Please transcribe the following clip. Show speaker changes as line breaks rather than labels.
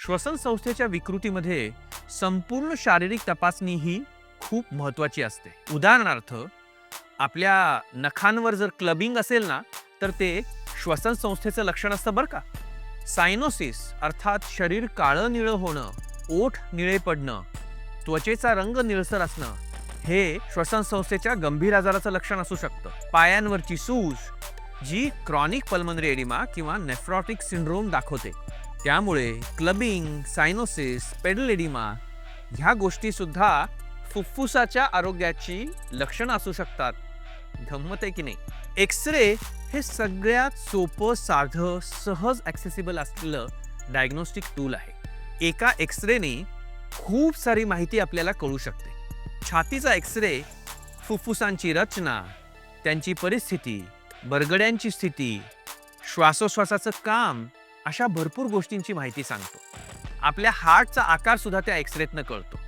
श्वसन संस्थेच्या विकृतीमध्ये संपूर्ण शारीरिक तपासणी ही खूप महत्त्वाची असते. उदाहरणार्थ, आपल्या नखांवर जर क्लबिंग असेल ना, तर ते श्वसन संस्थेचं लक्षण असतं बरं का. सायनोसिस अर्थात शरीर काळं निळं होणं, ओठ निळे पडणं, त्वचेचा रंग निळसर असणं हे श्वसन संस्थेच्या गंभीर आजाराचं लक्षण असू शकतं. पायांवरची सूज जी क्रॉनिक पल्मनरी एडिमा किंवा नेफ्रॉटिक सिंड्रोम दाखवते. त्यामुळे क्लबिंग, सायनोसिस, पेडल एडिमा ह्या गोष्टी सुद्धा फुफ्फुसाच्या आरोग्याची लक्षणं असू शकतात. गंमत आहे की नाही? एक्स-रे हे सगळ्यात सोपं, साधं, सहज ॲक्सेसिबल असलेलं डायग्नोस्टिक टूल आहे. एका एक्स-रेने खूप सारी माहिती आपल्याला कळू शकते. छातीचा एक्स-रे फुफ्फुसांची रचना, त्यांची परिस्थिती, बरगड्यांची स्थिती, श्वासोश्वासाचं काम अशा भरपूर गोष्टींची माहिती सांगतो. आपल्या हार्टचा आकार सुद्धा त्या एक्स-रेतनं कळतो.